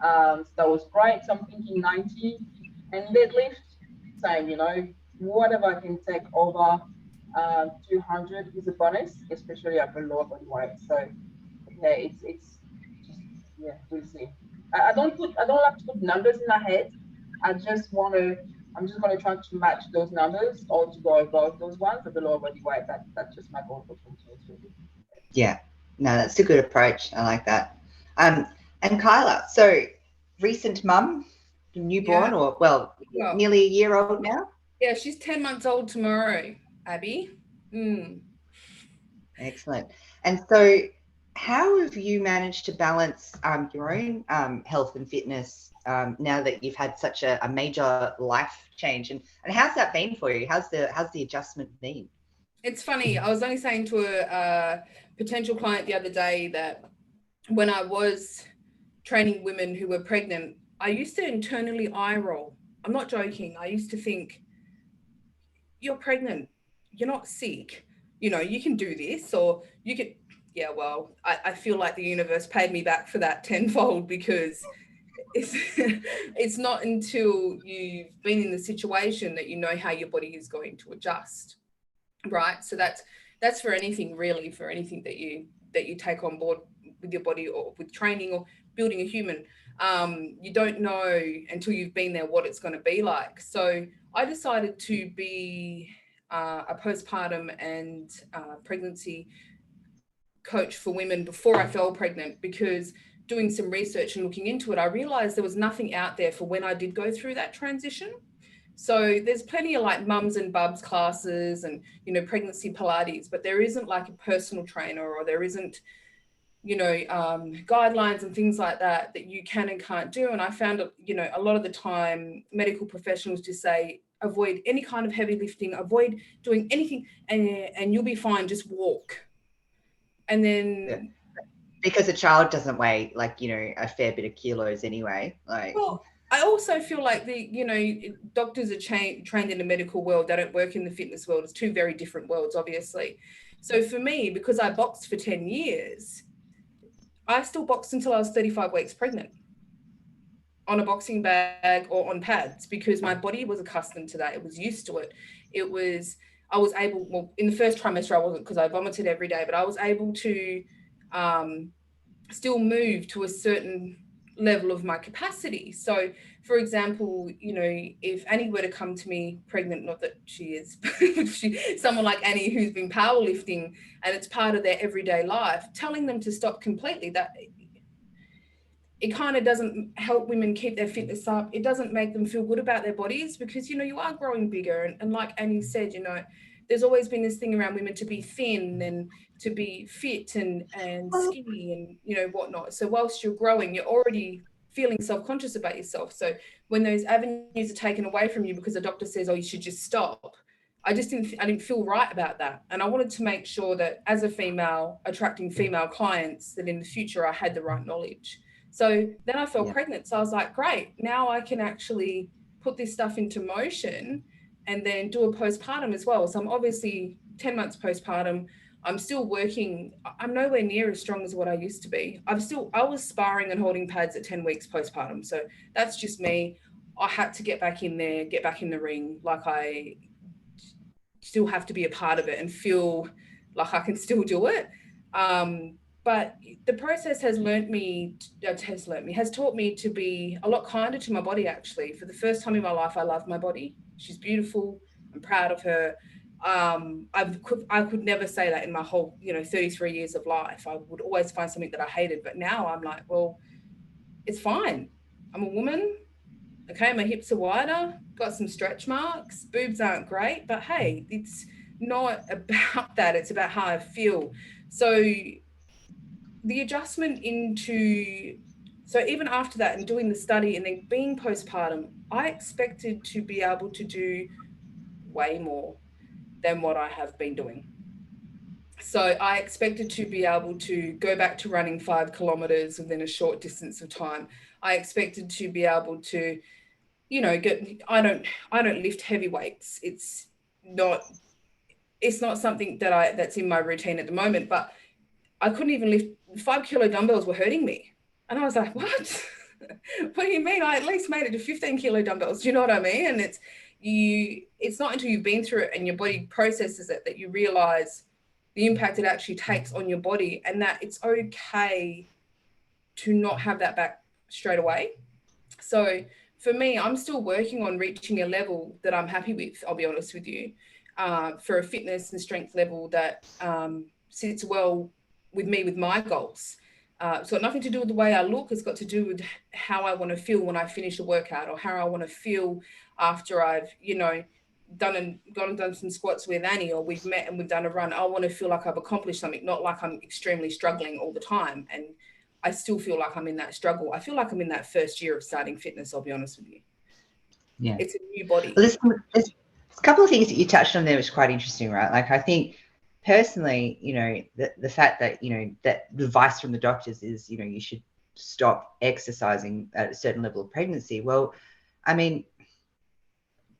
So that was great. So I'm thinking 90 and deadlift, same, whatever I can take over 200 is a bonus, especially at the lower body weight. So yeah, it's just, yeah, we'll see. I don't like to put numbers in my head. I'm just gonna try to match those numbers or to go above those ones at the lower body weight. That's just my goal for 2022. Yeah, no, that's a good approach. I like that. And Kyla, so recent mum, newborn, or nearly a year old now. Yeah, she's 10 months old tomorrow, Abby. Excellent. And so, how have you managed to balance your own health and fitness now that you've had such a major life change? And how's that been for you? How's the adjustment been? It's funny. I was only saying to a potential client the other day that when I was training women who were pregnant, I used to internally eye roll. I'm not joking. I used to think, you're pregnant, you're not sick, you can do this, or you could. Yeah, well, I feel like the universe paid me back for that tenfold, because it's not until you've been in the situation that you know how your body is going to adjust, right? So that's for anything, really, for anything that you take on board with your body or with training or building a human. You don't know until you've been there what it's going to be like. So I decided to be a postpartum and pregnancy coach for women before I fell pregnant, because doing some research and looking into it, I realized there was nothing out there for when I did go through that transition. So there's plenty of like mums and bubs classes and, pregnancy Pilates, but there isn't like a personal trainer, or there isn't, guidelines and things like that you can and can't do. And I found, a lot of the time medical professionals just say, avoid any kind of heavy lifting, avoid doing anything, and you'll be fine, just walk. And then because a child doesn't weigh a fair bit of kilos anyway. Well, I also feel like doctors are trained in the medical world. They don't work in the fitness world. It's two very different worlds, obviously. So for me, because I boxed for 10 years, I still boxed until I was 35 weeks pregnant on a boxing bag or on pads, because my body was accustomed to that. It was used to it. I was able, well, in the first trimester, I wasn't, because I vomited every day, but I was able to still move to a certain level of my capacity. So, for example, if Annie were to come to me pregnant, not that she is, someone like Annie who's been powerlifting and it's part of their everyday life, telling them to stop completely, that it kind of doesn't help women keep their fitness up. It doesn't make them feel good about their bodies, because, you are growing bigger. And like Annie said, there's always been this thing around women to be thin and to be fit and skinny and, whatnot. So whilst you're growing, you're already feeling self-conscious about yourself. So when those avenues are taken away from you because the doctor says, oh, you should just stop, I didn't feel right about that. And I wanted to make sure that as a female attracting female clients, that in the future I had the right knowledge. So then I fell pregnant. So I was like, great, now I can actually put this stuff into motion and then do a postpartum as well. So I'm obviously 10 months postpartum. I'm still working. I'm nowhere near as strong as what I used to be. I was sparring and holding pads at 10 weeks postpartum. So that's just me. I had to get back in there, get back in the ring. Like, I still have to be a part of it and feel like I can still do it. But the process has taught me to be a lot kinder to my body, actually. For the first time in my life, I love my body. She's beautiful. I'm proud of her. I could never say that in my whole, 33 years of life. I would always find something that I hated. But now I'm like, well, it's fine. I'm a woman. Okay, my hips are wider, got some stretch marks, boobs aren't great, but hey, it's not about that. It's about how I feel. So the adjustment so even after that and doing the study and then being postpartum, I expected to be able to do way more than what I have been doing. So I expected to be able to go back to running 5 kilometers within a short distance of time. I expected to be able to, I don't lift heavy weights. It's not something that's in my routine at the moment, but I couldn't even lift 5 kilo dumbbells were hurting me. And I was like, what? What do you mean? I at least made it to 15 kilo dumbbells. Do you know what I mean? And it's not until you've been through it and your body processes it that you realize the impact it actually takes on your body, and that it's okay to not have that back straight away. So for me, I'm still working on reaching a level that I'm happy with, I'll be honest with you, for a fitness and strength level that sits well with me, with my goals. It's got nothing to do with the way I look. It's got to do with how I want to feel when I finish a workout, or how I want to feel after I've, done some squats with Annie, or we've met and we've done a run. I want to feel like I've accomplished something, not like I'm extremely struggling all the time. And I still feel like I'm in that struggle. I feel like I'm in that first year of starting fitness, I'll be honest with you. Yeah. It's a new body. Well, there's a couple of things that you touched on there which is quite interesting, right? Like, I think personally, the fact that, that the advice from the doctors is, you should stop exercising at a certain level of pregnancy. Well, I mean,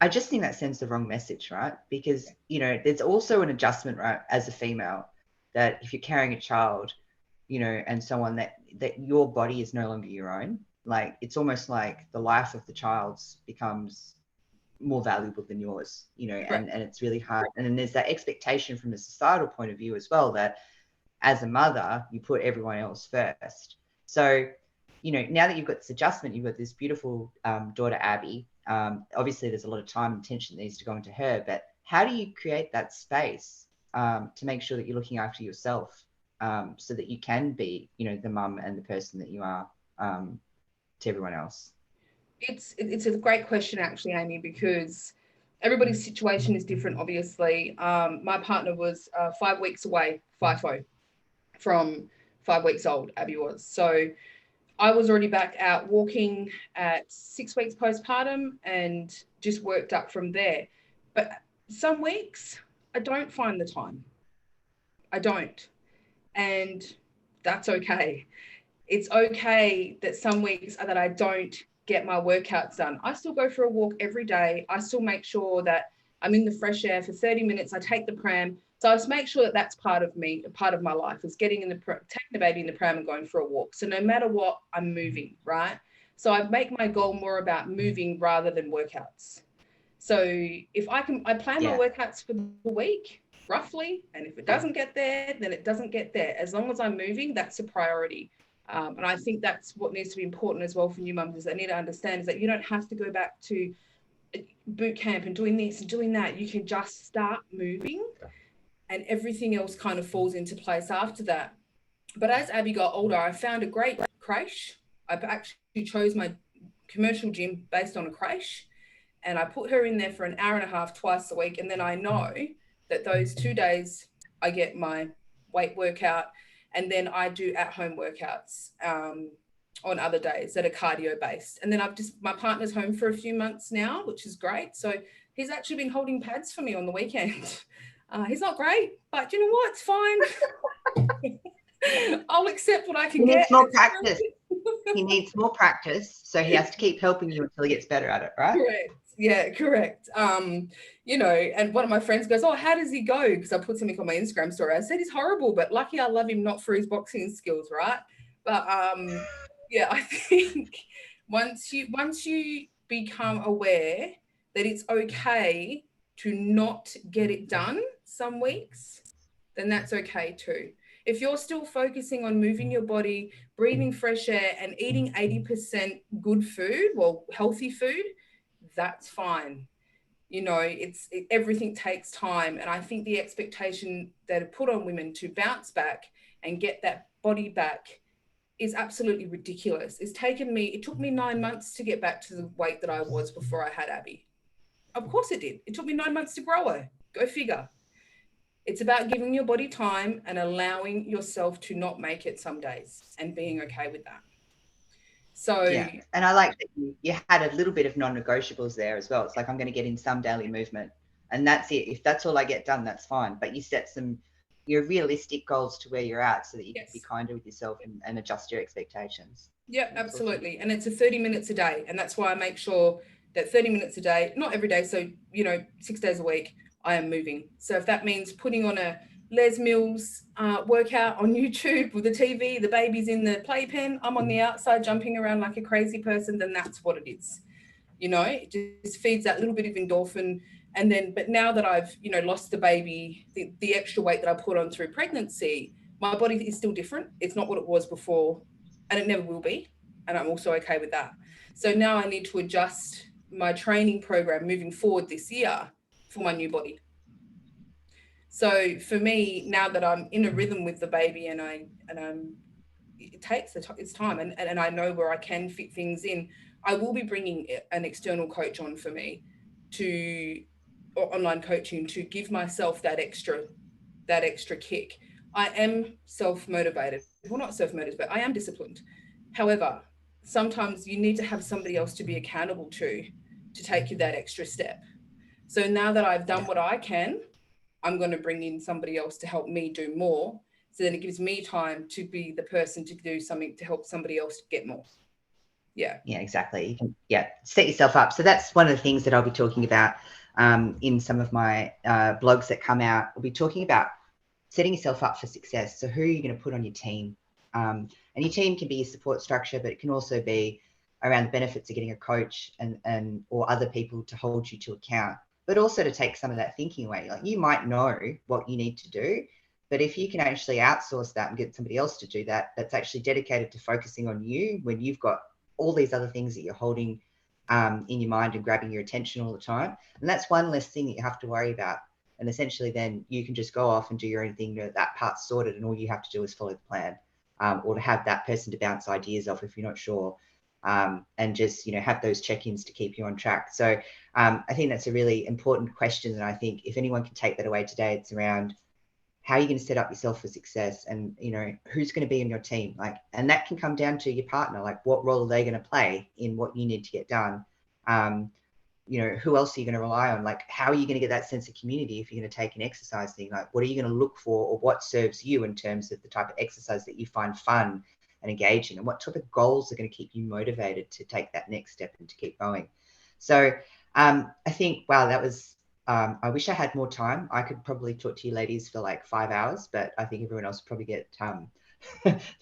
I just think that sends the wrong message, right? Because, there's also an adjustment, right, as a female, that if you're carrying a child, and someone that your body is no longer your own, like, it's almost like the life of the child's becomes more valuable than yours, and it's really hard. And then there's that expectation from a societal point of view as well, that as a mother, you put everyone else first. So, now that you've got this adjustment, you've got this beautiful daughter, Abby. Obviously, there's a lot of time and attention that needs to go into her, but how do you create that space to make sure that you're looking after yourself, so that you can be, the mum and the person that you are to everyone else? It's a great question, actually, Amy, because everybody's situation is different, obviously. My partner was 5 weeks away, FIFO, from 5 weeks old, Abby was. So I was already back out walking at 6 weeks postpartum and just worked up from there. But some weeks I don't find the time. I don't. And that's okay. It's okay that some weeks that I don't get my workouts done. I still go for a walk every day. I still make sure that I'm in the fresh air for 30 minutes. I take the pram. So I just make sure that that's part of me, a part of my life, is taking the baby in the pram and going for a walk. So no matter what, I'm moving, right? So I make my goal more about moving rather than workouts. So if I plan my workouts for the week, roughly, and if it doesn't get there, then it doesn't get there. As long as I'm moving, that's a priority. And I think that's what needs to be important as well for new mums, is they need to understand is that you don't have to go back to boot camp and doing this and doing that. You can just start moving, and everything else kind of falls into place after that. But as Abby got older, I found a great creche. I actually chose my commercial gym based on a creche, and I put her in there for an hour and a half twice a week. And then I know that those 2 days I get my weight workout, and then I do at-home workouts on other days that are cardio-based. And then my partner's home for a few months now, which is great. So he's actually been holding pads for me on the weekend. He's not great, but you know what? It's fine. I'll accept what I can get. He needs more practice. He needs more practice, so he has to keep helping you until he gets better at it, right? Correct. Yeah, correct. And one of my friends goes, "Oh, how does he go?" Because I put something on my Instagram story. I said he's horrible, but lucky I love him not for his boxing skills, right? But I think once you become aware that it's okay to not get it done some weeks, then that's okay too. If you're still focusing on moving your body, breathing fresh air, and eating 80% good food, well, healthy food, that's fine. You know, everything takes time. And I think the expectation that are put on women to bounce back and get that body back is absolutely ridiculous. It took me 9 months to get back to the weight that I was before I had Abby. Of course it did. It took me 9 months to grow her. Go figure. It's about giving your body time and allowing yourself to not make it some days and being okay with that. So yeah, and I like that you had a little bit of non-negotiables there as well. It's like, I'm going to get in some daily movement, and that's it. If that's all I get done, that's fine. But you set your realistic goals to where you're at, so that you can be kinder with yourself and adjust your expectations. Yeah, absolutely. Awesome. And it's a 30 minutes a day, and that's why I make sure that 30 minutes a day, not every day, so 6 days a week, I am moving. So if that means putting on a Les Mills workout on YouTube with the TV, the baby's in the playpen, I'm on the outside jumping around like a crazy person, then that's what it is. It just feeds that little bit of endorphin. And then, but now that I've, lost the baby, the extra weight that I put on through pregnancy, my body is still different. It's not what it was before, and it never will be. And I'm also okay with that. So now I need to adjust my training program moving forward this year for my new body. So for me, now that I'm in a rhythm with the baby and it takes its time and I know where I can fit things in, I will be bringing an external coach on for me or online coaching to give myself that extra kick. I am self-motivated. Well, not self-motivated, but I am disciplined. However, sometimes you need to have somebody else to be accountable to take you that extra step. So now that I've done what I can, I'm going to bring in somebody else to help me do more. So then it gives me time to be the person to do something to help somebody else get more. Yeah. Yeah, exactly. You can, set yourself up. So that's one of the things that I'll be talking about in some of my blogs that come out. We'll be talking about setting yourself up for success. So who are you going to put on your team? And your team can be your support structure, but it can also be around the benefits of getting a coach and or other people to hold you to account, but also to take some of that thinking away. Like, you might know what you need to do, but if you can actually outsource that and get somebody else to do that, that's actually dedicated to focusing on you when you've got all these other things that you're holding in your mind and grabbing your attention all the time. And that's one less thing that you have to worry about. And essentially then you can just go off and do your own thing. That part's sorted, and all you have to do is follow the plan, or to have that person to bounce ideas off if you're not sure, and just, have those check-ins to keep you on track. So I think that's a really important question. And I think if anyone can take that away today, it's around how are you going to set up yourself for success, and, who's going to be in your team? And that can come down to your partner. Like, what role are they going to play in what you need to get done? Who else are you going to rely on? Like, how are you going to get that sense of community if you're going to take an exercise thing? Like, what are you going to look for, or what serves you in terms of the type of exercise that you find fun and engaging, and what type of goals are going to keep you motivated to take that next step and to keep going? So I think, wow, that was, I wish I had more time. I could probably talk to you ladies for like 5 hours, but I think everyone else would probably get,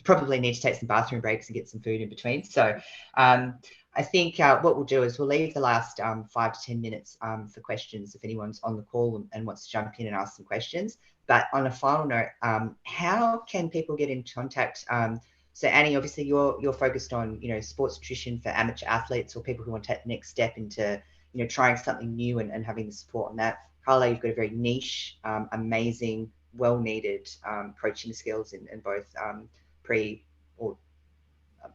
probably need to take some bathroom breaks and get some food in between. So I think what we'll do is we'll leave the last 5 to 10 minutes for questions if anyone's on the call and wants to jump in and ask some questions. But on a final note, how can people get in contact? So Annie, obviously you're focused on, sports nutrition for amateur athletes or people who want to take the next step into, trying something new and having the support on that. Carla, you've got a very niche, amazing, well-needed coaching skills in both pre or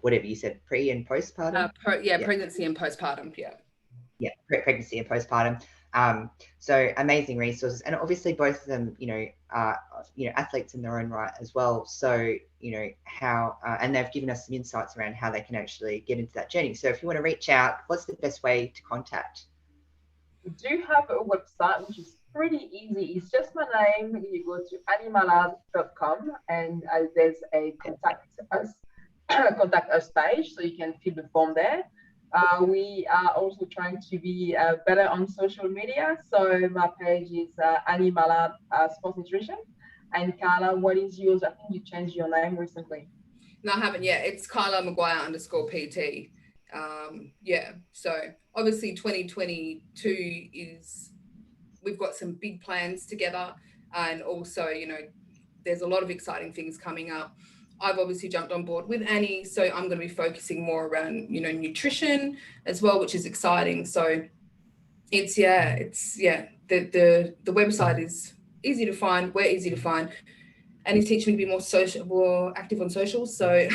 whatever you said, pre and postpartum. Pregnancy and postpartum. Pregnancy and postpartum. So amazing resources, and obviously both of them, are athletes in their own right as well. So how and they've given us some insights around how they can actually get into that journey. So if you want to reach out, what's the best way to contact? We do have a website which is pretty easy. It's just my name. You go to anniemalad.com and there's a contact us page, so you can fill the form there. We are also trying to be better on social media. So my page is Annie Malad Sports Nutrition. And Carla, what is yours? I think you changed your name recently. No, I haven't yet. It's Kayla _PT. So obviously 2022 we've got some big plans together, and also, there's a lot of exciting things coming up. I've obviously jumped on board with Annie, so I'm going to be focusing more around, you know, nutrition as well, which is exciting. So the website is easy to find. We're easy to find. Annie's teaching me to be more social, more active on social. So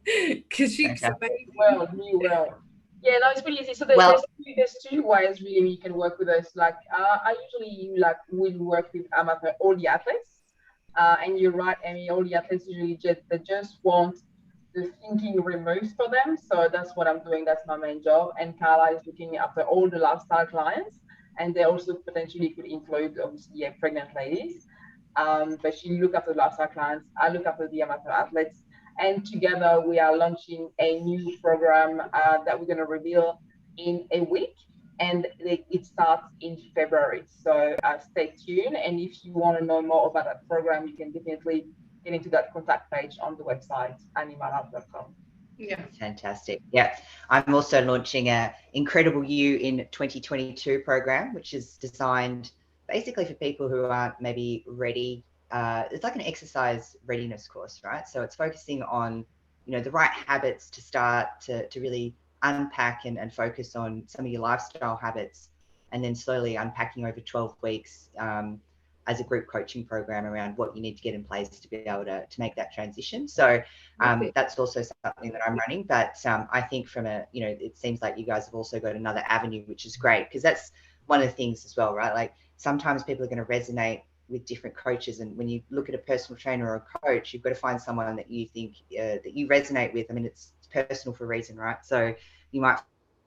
because she's amazing. Really well. Yeah, no, it's pretty easy. So there's two ways really you can work with us. Like I usually will work with all the athletes. And you're right, Amy, all the athletes usually just want the thinking removed for them. So that's what I'm doing. That's my main job. And Carla is looking after all the lifestyle clients. And they also potentially could include, obviously, pregnant ladies. But she look after the lifestyle clients. I look after the amateur athletes. And together we are launching a new program that we're going to reveal in a week. And it starts in February. So stay tuned. And if you want to know more about that program, you can definitely get into that contact page on the website, anniecarla.com. Yeah. Fantastic. Yeah. I'm also launching a Incredible You in 2022 program, which is designed basically for people who aren't maybe ready. It's like an exercise readiness course, right? So it's focusing on, you know, the right habits to start to really unpack and focus on some of your lifestyle habits, and then slowly unpacking over 12 weeks as a group coaching program around what you need to get in place to be able to make that transition. So that's also something that I'm running. But I think from it seems like you guys have also got another avenue, which is great, because that's one of the things as well, right? Like sometimes people are going to resonate with different coaches, and when you look at a personal trainer or a coach, you've got to find someone that you think that you resonate with. I mean, it's personal for a reason, right? So you might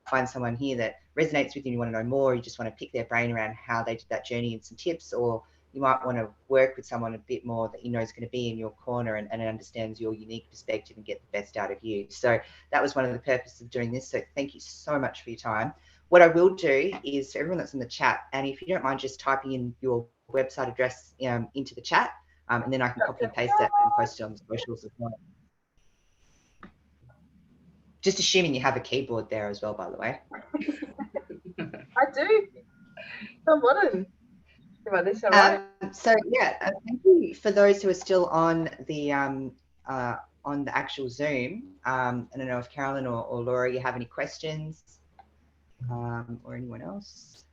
find someone here that resonates with you and you want to know more, you just want to pick their brain around how they did that journey and some tips, or you might want to work with someone a bit more that you know is going to be in your corner and understands your unique perspective and get the best out of you. So that was one of the purposes of doing this. So thank you so much for your time. What I will do is, for everyone that's in the chat, Annie, if you don't mind just typing in your website address into the chat, and then I can copy and paste that and post it on the socials as well. Just assuming you have a keyboard there as well, by the way. I do. So modern. So yeah, thank you for those who are still on the actual Zoom. I don't know if Carolyn or Laura, you have any questions, or anyone else.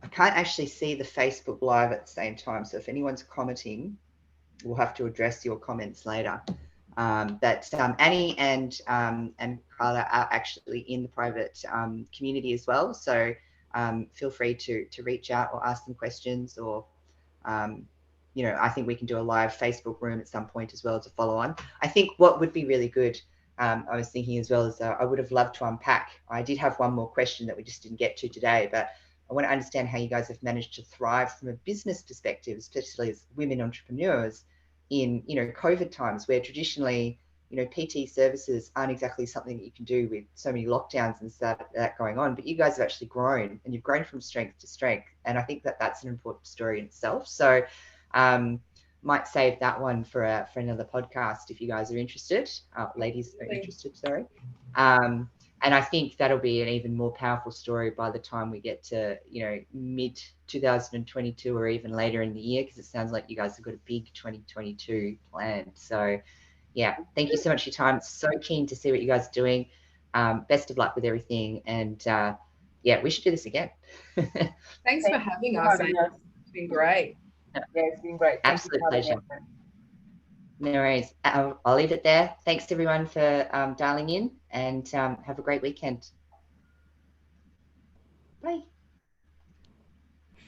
I can't actually see the Facebook Live at the same time, so if anyone's commenting, we'll have to address your comments later. But Annie and Carla are actually in the private community as well, so feel free to reach out or ask them questions, or I think we can do a live Facebook room at some point as well to follow on. I think what would be really good, I was thinking as well, is I would have loved to unpack. I did have one more question that we just didn't get to today, but I want to understand how you guys have managed to thrive from a business perspective, especially as women entrepreneurs in, COVID times, where traditionally, PT services aren't exactly something that you can do with so many lockdowns and that going on, but you guys have actually grown, and you've grown from strength to strength. And I think that that's an important story in itself. So might save that one for another podcast if you guys are interested, ladies are interested, sorry. And I think that'll be an even more powerful story by the time we get to, mid 2022 or even later in the year, because it sounds like you guys have got a big 2022 planned. So yeah, thank you so much for your time. So keen to see what you guys are doing. Best of luck with everything. And yeah, we should do this again. Thanks for having us. It's been great. Yeah, it's been great. Absolute pleasure. No worries. I'll leave it there. Thanks everyone for dialing in, and have a great weekend. Bye.